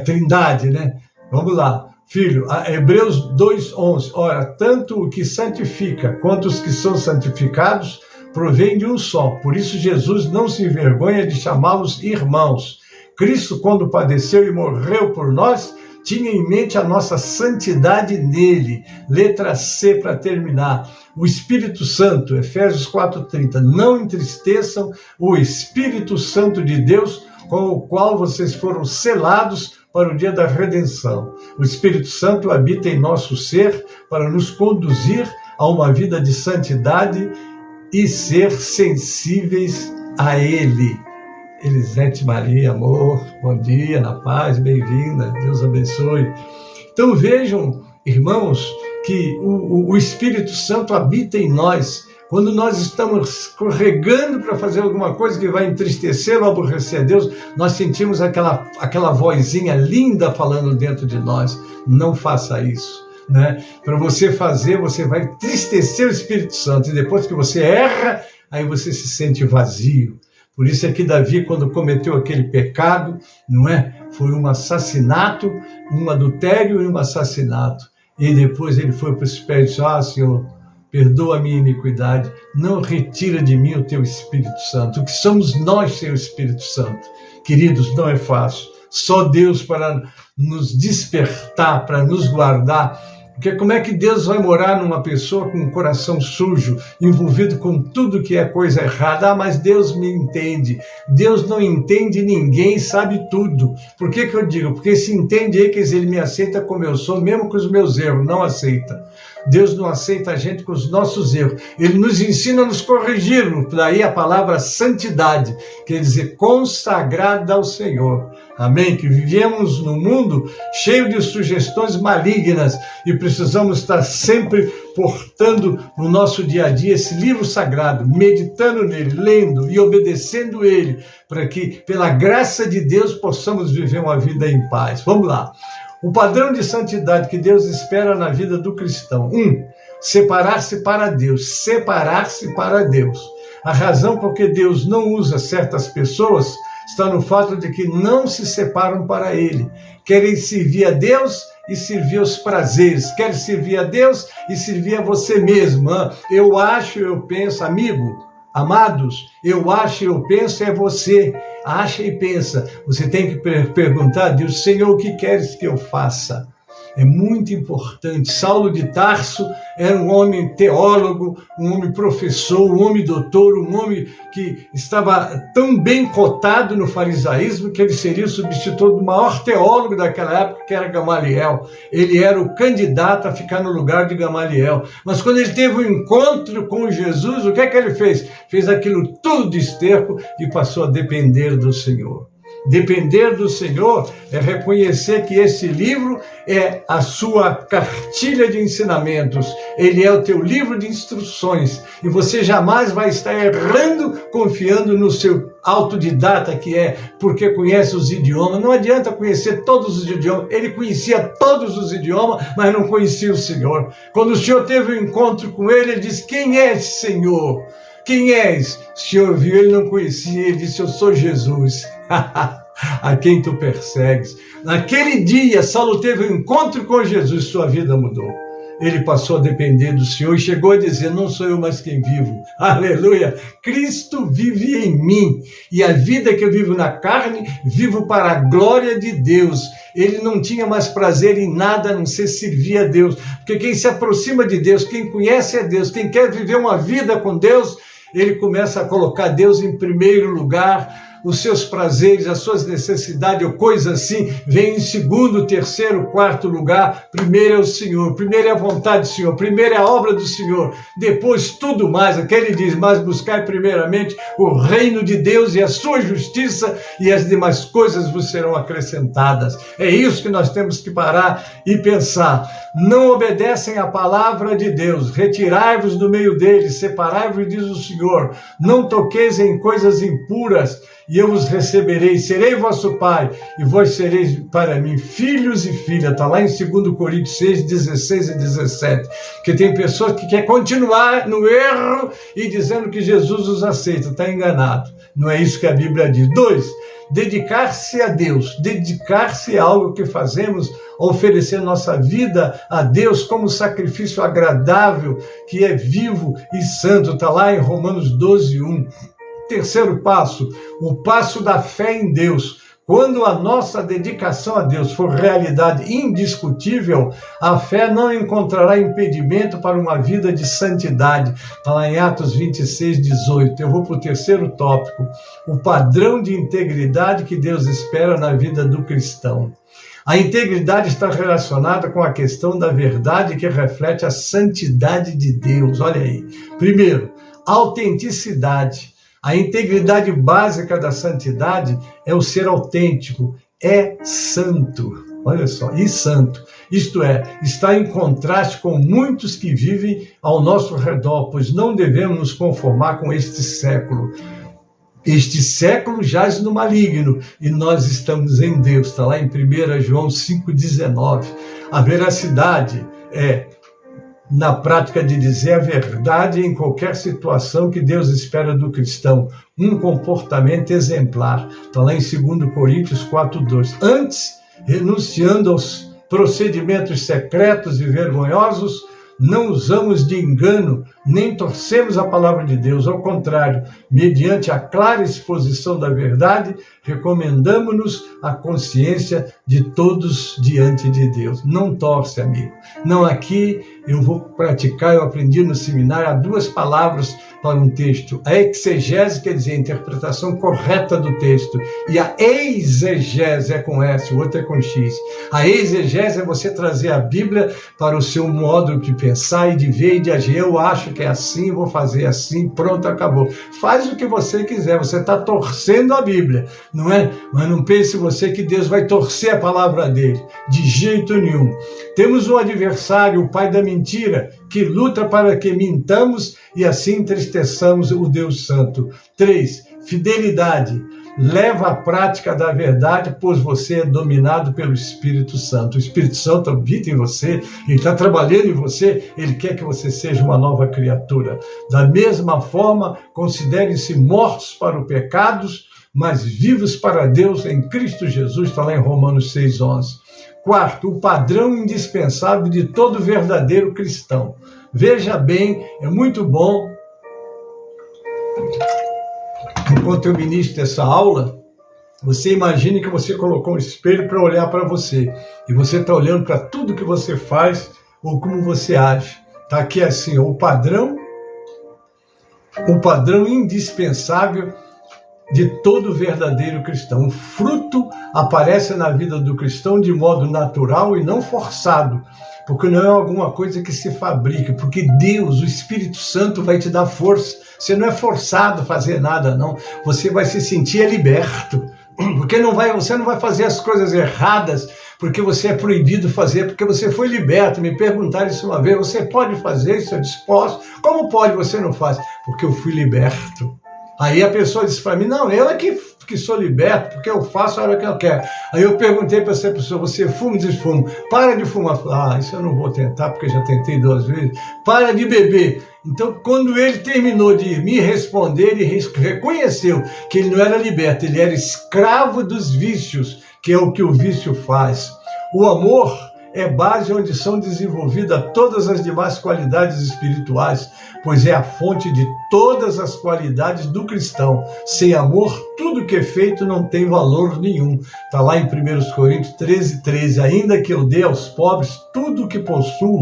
Trindade, né? Vamos lá. Filho, Hebreus 2:11, ora, tanto o que santifica quanto os que são santificados provém de um só, por isso Jesus não se envergonha de chamá-los irmãos. Cristo, quando padeceu e morreu por nós, tinha em mente a nossa santidade nele. Letra C para terminar. O Espírito Santo, Efésios 4:30, não entristeçam o Espírito Santo de Deus, com o qual vocês foram selados para o dia da redenção. O Espírito Santo habita em nosso ser para nos conduzir a uma vida de santidade e ser sensíveis a Ele. Elisete Maria, amor, bom dia, na paz, bem-vinda, Deus abençoe. Então vejam, irmãos, que o Espírito Santo habita em nós. Quando nós estamos escorregando para fazer alguma coisa que vai entristecer ou aborrecer a Deus, nós sentimos aquela vozinha linda falando dentro de nós. Não faça isso, né? Para você fazer, você vai entristecer o Espírito Santo. E depois que você erra, aí você se sente vazio. Por isso é que Davi, quando cometeu aquele pecado, não é? Foi um assassinato, um adultério e um assassinato. E depois ele foi para os pés e disse, Senhor, perdoa a minha iniquidade, não retira de mim o teu Espírito Santo. O que somos nós sem o Espírito Santo? Queridos, não é fácil. Só Deus para nos despertar, para nos guardar. Porque como é que Deus vai morar numa pessoa com um coração sujo, envolvido com tudo que é coisa errada? Mas Deus me entende. Deus não entende ninguém, sabe tudo. Por que eu digo? Porque se entende aí que Ele me aceita como eu sou, mesmo com os meus erros, não aceita. Deus não aceita a gente com os nossos erros. Ele nos ensina a nos corrigirmos. Daí a palavra santidade, quer dizer consagrada ao Senhor. Amém? Que vivemos num mundo cheio de sugestões malignas e precisamos estar sempre portando no nosso dia a dia esse livro sagrado, meditando nele, lendo e obedecendo ele, para que, pela graça de Deus, possamos viver uma vida em paz. Vamos lá. O padrão de santidade que Deus espera na vida do cristão. 1. Separar-se para Deus. Separar-se para Deus. A razão por que Deus não usa certas pessoas está no fato de que não se separam para Ele. Querem servir a Deus e servir aos prazeres. Querem servir a Deus e servir a você mesmo. Eu acho, eu penso, amigo, amados, eu acho, eu penso, é você. Acha e pensa. Você tem que perguntar a Deus, Senhor, o que queres que eu faça? É muito importante. Saulo de Tarso era um homem teólogo, um homem professor, um homem doutor, um homem que estava tão bem cotado no farisaísmo que ele seria o substituto do maior teólogo daquela época, que era Gamaliel. Ele era o candidato a ficar no lugar de Gamaliel. Mas quando ele teve um encontro com Jesus, o que é que ele fez? Fez aquilo tudo de esterco e passou a depender do Senhor. Depender do Senhor é reconhecer que esse livro é a sua cartilha de ensinamentos. Ele é o teu livro de instruções. E você jamais vai estar errando confiando no seu autodidata, que é porque conhece os idiomas. Não adianta conhecer todos os idiomas. Ele conhecia todos os idiomas, mas não conhecia o Senhor. Quando o Senhor teve um encontro com ele, ele disse, quem é esse Senhor? Quem és? O Senhor viu, ele não conhecia, ele disse, eu sou Jesus. A quem tu persegues. Naquele dia, Saulo teve um encontro com Jesus, sua vida mudou. Ele passou a depender do Senhor e chegou a dizer, não sou eu mais quem vivo. Aleluia! Cristo vive em mim. E a vida que eu vivo na carne, vivo para a glória de Deus. Ele não tinha mais prazer em nada a não ser servir a Deus. Porque quem se aproxima de Deus, quem conhece a Deus, quem quer viver uma vida com Deus, ele começa a colocar Deus em primeiro lugar. Os seus prazeres, as suas necessidades ou coisas assim, vem em segundo, terceiro, quarto lugar. Primeiro é o Senhor, primeiro é a vontade do Senhor, primeiro é a obra do Senhor, depois tudo mais. Aqui ele diz, mas buscai primeiramente o reino de Deus e a sua justiça, e as demais coisas vos serão acrescentadas. É isso que nós temos que parar e pensar. Não obedecem à palavra de Deus, retirai-vos do meio deles, separai-vos, diz o Senhor, não toqueis em coisas impuras, e eu vos receberei, serei vosso pai, e vós sereis para mim filhos e filhas. Está lá em 2 Coríntios 6, 16 e 17. Porque tem pessoas que querem continuar no erro e dizendo que Jesus os aceita. Está enganado. Não é isso que a Bíblia diz. 2, dedicar-se a Deus. Dedicar-se a algo que fazemos, oferecer nossa vida a Deus como sacrifício agradável, que é vivo e santo. Está lá em Romanos 12, 1. Terceiro passo, o passo da fé em Deus. Quando a nossa dedicação a Deus for realidade indiscutível, a fé não encontrará impedimento para uma vida de santidade. Está lá em Atos 26, 18. Eu vou para o terceiro tópico, o padrão de integridade que Deus espera na vida do cristão. A integridade está relacionada com a questão da verdade que reflete a santidade de Deus. Olha aí. Primeiro, autenticidade. A integridade básica da santidade é o ser autêntico, é santo. Olha só, e santo. Isto é, está em contraste com muitos que vivem ao nosso redor, pois não devemos nos conformar com este século. Este século jaz no maligno e nós estamos em Deus. Está lá em 1 João 5,19. A veracidade é na prática de dizer a verdade em qualquer situação que Deus espera do cristão. Um comportamento exemplar. Está lá em 2 Coríntios 4,2. Antes, renunciando aos procedimentos secretos e vergonhosos, não usamos de engano, nem torcemos a palavra de Deus. Ao contrário, mediante a clara exposição da verdade, recomendamos-nos a consciência de todos diante de Deus. Não torce, amigo. Não, aqui eu vou praticar, eu aprendi no seminário, há 2 palavras para um texto. A exegese quer dizer a interpretação correta do texto. E a exegese é com S, o outro é com X. A exegese é você trazer a Bíblia para o seu modo de pensar e de ver e de agir. Eu acho que é assim, vou fazer assim, pronto, acabou. Faz o que você quiser, você está torcendo a Bíblia, não é? Mas não pense você que Deus vai torcer a palavra dele, de jeito nenhum. Temos um adversário, o pai da mentira, que luta para que mintamos e assim entristeçamos o Deus Santo. 3, fidelidade. Leva a prática da verdade, pois você é dominado pelo Espírito Santo. O Espírito Santo habita em você, ele está trabalhando em você, ele quer que você seja uma nova criatura. Da mesma forma, considerem-se mortos para os pecados, mas vivos para Deus em Cristo Jesus, está lá em Romanos 6,11. 4, o padrão indispensável de todo verdadeiro cristão. Veja bem, é muito bom, enquanto eu ministro essa aula, você imagine que você colocou um espelho para olhar para você, e você está olhando para tudo que você faz ou como você age. Está aqui assim, o padrão indispensável de todo verdadeiro cristão. O fruto aparece na vida do cristão de modo natural e não forçado, porque não é alguma coisa que se fabrica, porque Deus, o Espírito Santo, vai te dar força. Você não é forçado a fazer nada, não. Você vai se sentir liberto, porque você não vai fazer as coisas erradas porque você é proibido fazer, porque você foi liberto. Me perguntaram isso uma vez, você pode fazer isso? Eu disse, posso. Como pode, você não faz? Porque eu fui liberto. Aí a pessoa disse para mim, não, eu é que sou liberto, porque eu faço a hora que eu quero. Aí eu perguntei para essa pessoa, você fuma? Diz, fumo. Para de fumar. Ah, isso eu não vou tentar, porque já tentei 2 vezes. Para de beber. Então, quando ele terminou de me responder, ele reconheceu que ele não era liberto, ele era escravo dos vícios, que é o que o vício faz. O amor é base onde são desenvolvidas todas as demais qualidades espirituais, pois é a fonte de todas as qualidades do cristão. Sem amor, tudo que é feito não tem valor nenhum. Está lá em 1 Coríntios 13:13. Ainda que eu dê aos pobres tudo o que possuo,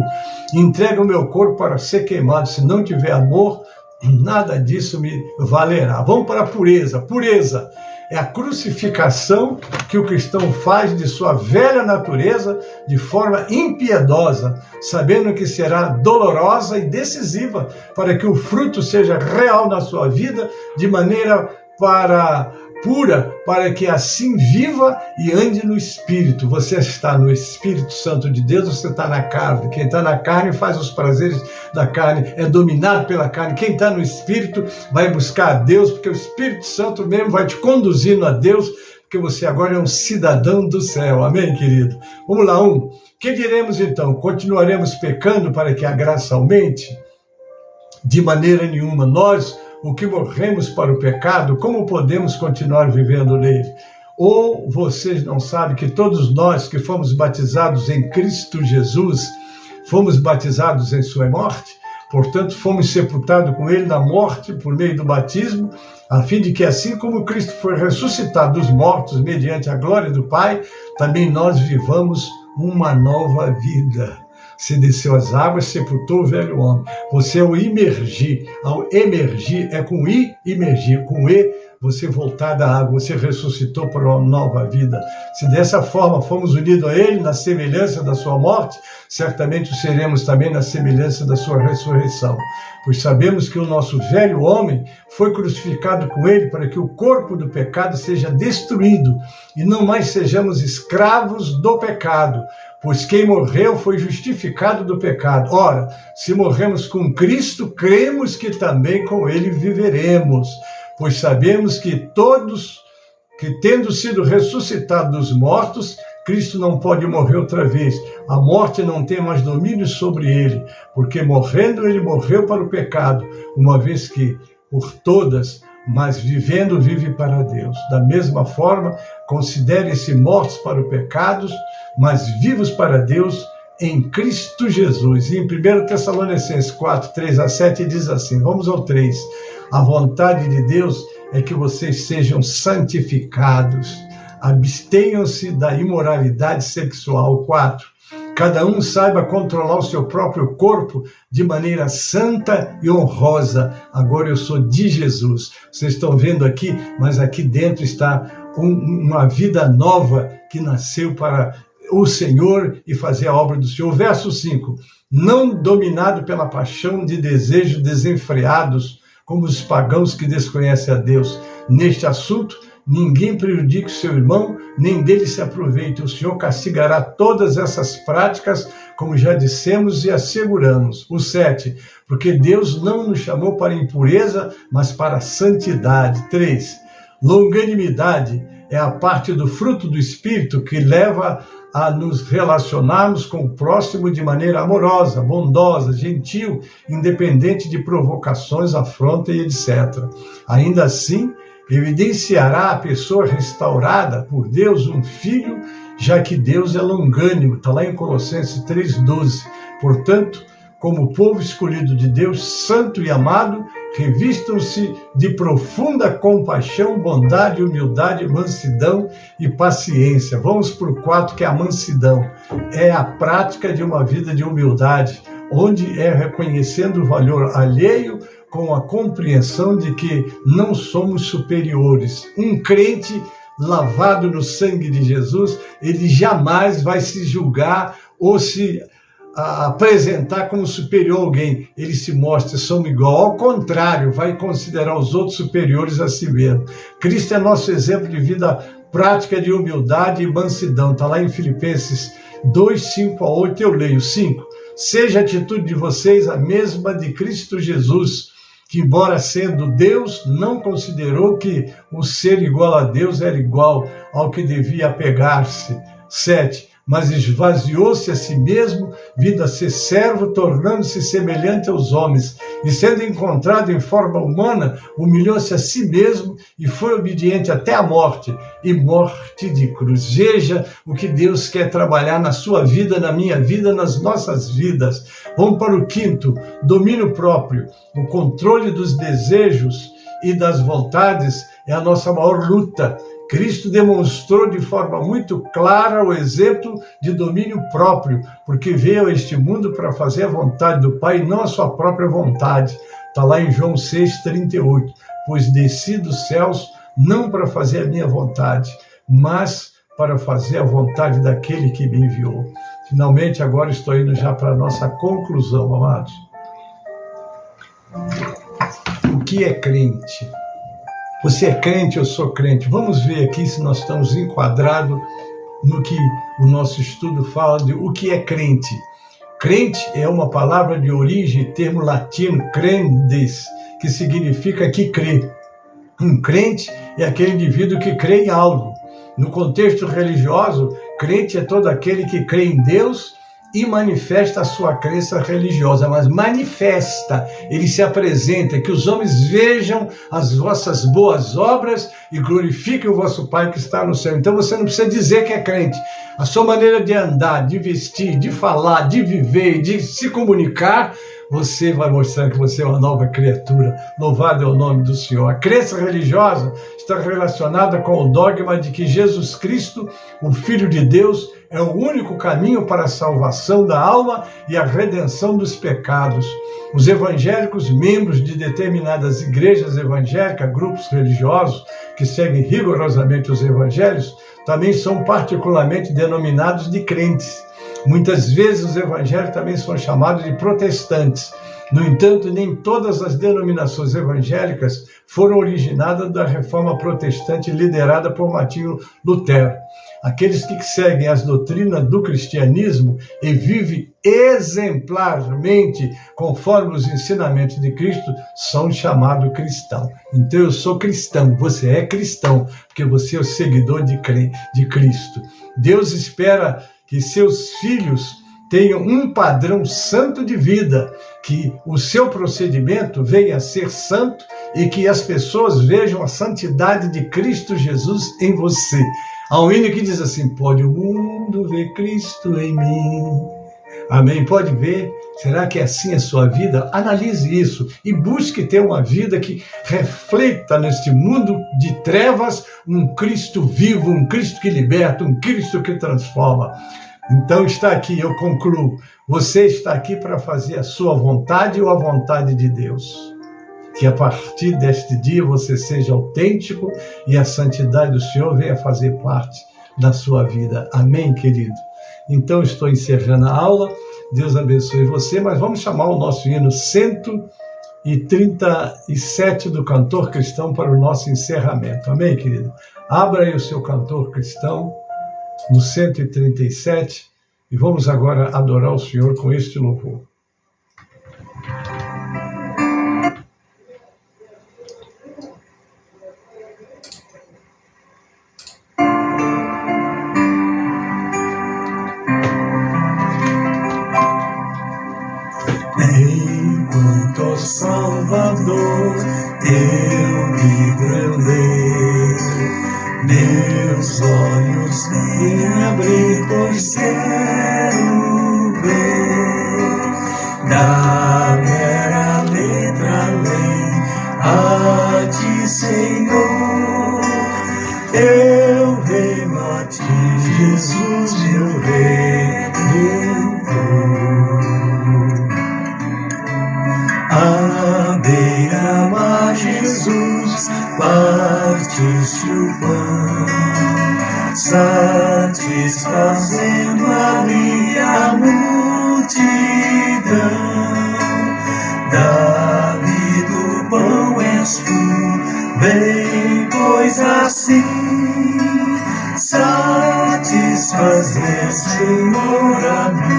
entrego o meu corpo para ser queimado. Se não tiver amor, nada disso me valerá. Vamos para a pureza. Pureza é a crucificação que o cristão faz de sua velha natureza de forma impiedosa, sabendo que será dolorosa e decisiva para que o fruto seja real na sua vida, de maneira para pura, para que assim viva e ande no Espírito. Você está no Espírito Santo de Deus, você está na carne. Quem está na carne faz os prazeres da carne, é dominado pela carne. Quem está no Espírito vai buscar a Deus, porque o Espírito Santo mesmo vai te conduzindo a Deus, porque você agora é um cidadão do céu. Amém, querido? Vamos lá, que diremos então? Continuaremos pecando para que a graça aumente? De maneira nenhuma. Nós, o que morremos para o pecado, como podemos continuar vivendo nele? Ou vocês não sabem que todos nós que fomos batizados em Cristo Jesus, fomos batizados em sua morte? Portanto, fomos sepultados com ele na morte por meio do batismo, a fim de que assim como Cristo foi ressuscitado dos mortos mediante a glória do Pai, também nós vivamos uma nova vida. Se desceu as águas, sepultou o velho homem. Você é o imergir. Ao emergir, é com I, imergir. Com E, você voltar da água. Você ressuscitou para uma nova vida. Se dessa forma fomos unidos a Ele, na semelhança da sua morte, certamente o seremos também na semelhança da sua ressurreição. Pois sabemos que o nosso velho homem foi crucificado com Ele para que o corpo do pecado seja destruído e não mais sejamos escravos do pecado. Pois quem morreu foi justificado do pecado. Ora, se morremos com Cristo, cremos que também com Ele viveremos. Pois sabemos que todos, que tendo sido ressuscitados dos mortos, Cristo não pode morrer outra vez. A morte não tem mais domínio sobre Ele, porque morrendo Ele morreu para o pecado, uma vez que por todas, mas vivendo, vive para Deus. Da mesma forma, considerem-se mortos para o pecado, mas vivos para Deus em Cristo Jesus. E em 1 Tessalonicenses 4, 3-7 diz assim, vamos ao 3. A vontade de Deus é que vocês sejam santificados, abstenham-se da imoralidade sexual. 4. Cada um saiba controlar o seu próprio corpo de maneira santa e honrosa. Agora eu sou de Jesus. Vocês estão vendo aqui, mas aqui dentro está uma vida nova que nasceu para o Senhor e fazer a obra do Senhor. Verso 5. Não dominado pela paixão de desejos desenfreados, como os pagãos que desconhecem a Deus. Neste assunto, ninguém prejudique o seu irmão, nem dele se aproveite. O Senhor castigará todas essas práticas, como já dissemos e asseguramos. O 7. Porque Deus não nos chamou para impureza, mas para santidade. 3. Longanimidade é a parte do fruto do Espírito que leva a nos relacionarmos com o próximo de maneira amorosa, bondosa, gentil, independente de provocações, afronta e etc. Ainda assim, evidenciará a pessoa restaurada por Deus um filho, já que Deus é longânimo. Está lá em Colossenses 3,12. Portanto, como povo escolhido de Deus, santo e amado, revistam-se de profunda compaixão, bondade, humildade, mansidão e paciência. Vamos para o 4, que é a mansidão. É a prática de uma vida de humildade, onde é reconhecendo o valor alheio com a compreensão de que não somos superiores. Um crente lavado no sangue de Jesus, ele jamais vai se julgar ou se apresentar como superior a alguém. Ele se mostra, somos igual. Ao contrário, vai considerar os outros superiores a si mesmo. Cristo é nosso exemplo de vida prática de humildade e mansidão. Está lá em Filipenses 2, 5-8, eu leio. 5. Seja a atitude de vocês a mesma de Cristo Jesus, que, embora sendo Deus, não considerou que o ser igual a Deus era igual ao que devia apegar-se. 7. Mas esvaziou-se a si mesmo, vindo a ser servo, tornando-se semelhante aos homens. E sendo encontrado em forma humana, humilhou-se a si mesmo e foi obediente até a morte, e morte de cruz. Veja o que Deus quer trabalhar na sua vida, na minha vida, nas nossas vidas. Vamos para o 5, domínio próprio. O controle dos desejos e das vontades é a nossa maior luta. Cristo demonstrou de forma muito clara o exemplo de domínio próprio, porque veio a este mundo para fazer a vontade do Pai e não a sua própria vontade. Está lá em João 6,38. Pois desci dos céus não para fazer a minha vontade, mas para fazer a vontade daquele que me enviou. Finalmente, agora estou indo já para a nossa conclusão, amados. O que é crente? Você é crente, eu sou crente. Vamos ver aqui se nós estamos enquadrados no que o nosso estudo fala de o que é crente. Crente é uma palavra de origem, termo latino, crendes, que significa que crê. Um crente é aquele indivíduo que crê em algo. No contexto religioso, crente é todo aquele que crê em Deus e manifesta a sua crença religiosa, mas manifesta, ele se apresenta, que os homens vejam as vossas boas obras e glorifiquem o vosso Pai que está no céu. Então você não precisa dizer que é crente. A sua maneira de andar, de vestir, de falar, de viver, de se comunicar, você vai mostrar que você é uma nova criatura. Louvado é o nome do Senhor. A crença religiosa está relacionada com o dogma de que Jesus Cristo, o Filho de Deus, é o único caminho para a salvação da alma e a redenção dos pecados. Os evangélicos, membros de determinadas igrejas evangélicas, grupos religiosos que seguem rigorosamente os evangelhos, também são particularmente denominados de crentes. Muitas vezes os evangélicos também são chamados de protestantes. No entanto, nem todas as denominações evangélicas foram originadas da reforma protestante liderada por Martinho Lutero. Aqueles que seguem as doutrinas do cristianismo e vivem exemplarmente conforme os ensinamentos de Cristo são chamados cristãos. Então eu sou cristão, você é cristão, porque você é o seguidor de Cristo. Deus espera que seus filhos tenham um padrão santo de vida, que o seu procedimento venha a ser santo e que as pessoas vejam a santidade de Cristo Jesus em você. Há um hino que diz assim: pode o mundo ver Cristo em mim. Amém? Pode ver? Será que é assim a sua vida? Analise isso e busque ter uma vida que reflita neste mundo de trevas um Cristo vivo, um Cristo que liberta, um Cristo que transforma. Então está aqui, eu concluo. Você está aqui para fazer a sua vontade ou a vontade de Deus. Que a partir deste dia você seja autêntico e a santidade do Senhor venha fazer parte da sua vida. Amém, querido? Então estou encerrando a aula. Deus abençoe você, mas vamos chamar o nosso hino 137 do Cantor Cristão para o nosso encerramento. Amém, querido? Abra aí o seu Cantor Cristão no 137 e vamos agora adorar o Senhor com este louvor. Enquanto Salvador teu livro eu leio, meus olhos nem abrir, pois quero ver da mera letra além a ti, Senhor. Eu venho a ti, Jesus, meu Redentor. À beira-mar, Jesus, partiste o pão, satisfazendo ali a multidão. Davi do pão és tu, bem, pois assim satisfazer, Senhor, a mim.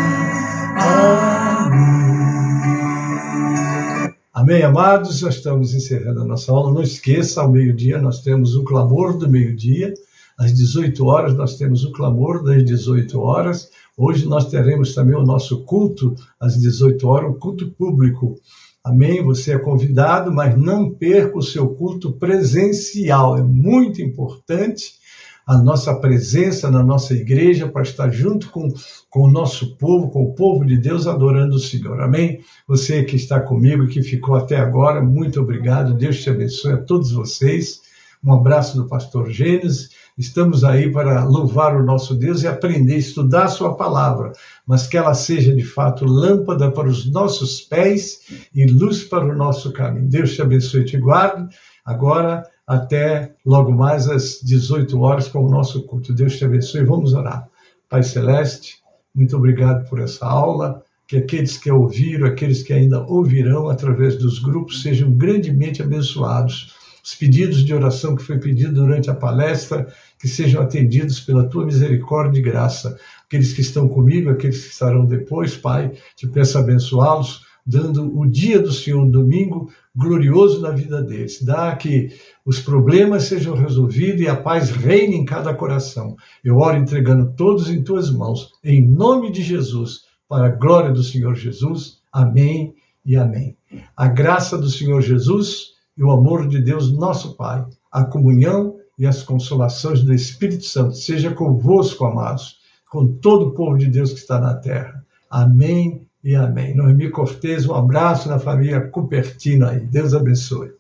Amém, amados? Já estamos encerrando a nossa aula. Não esqueça, ao meio-dia nós temos o clamor do meio-dia. Às 18 horas nós temos o clamor das 18 horas. Hoje nós teremos também o nosso culto às 18 horas, o culto público. Amém? Você é convidado, mas não perca o seu culto presencial. É muito importante a nossa presença na nossa igreja para estar junto com o nosso povo, com o povo de Deus, adorando o Senhor. Amém? Você que está comigo e que ficou até agora, muito obrigado. Deus te abençoe a todos vocês. Um abraço do pastor Gênesis. Estamos aí para louvar o nosso Deus e aprender a estudar a sua palavra, mas que ela seja de fato lâmpada para os nossos pés e luz para o nosso caminho. Deus te abençoe e te guarde. Agora, até logo mais às 18 horas com o nosso culto. Deus te abençoe. Vamos orar. Pai Celeste, muito obrigado por essa aula. Que aqueles que ouviram, aqueles que ainda ouvirão através dos grupos, sejam grandemente abençoados. os pedidos de oração que foi pedido durante a palestra, que sejam atendidos pela tua misericórdia e graça. Aqueles que estão comigo, aqueles que estarão depois, Pai, te peço abençoá-los, dando o dia do Senhor, um domingo glorioso na vida deles. Dá que os problemas sejam resolvidos e a paz reine em cada coração. Eu oro entregando todos em tuas mãos, em nome de Jesus, para a glória do Senhor Jesus. Amém e amém. A graça do Senhor Jesus e o amor de Deus, nosso Pai, a comunhão e as consolações do Espírito Santo, seja convosco, amados, com todo o povo de Deus que está na terra. Amém e amém. Noemi Cortez, um abraço na família Cupertino aí. Deus abençoe.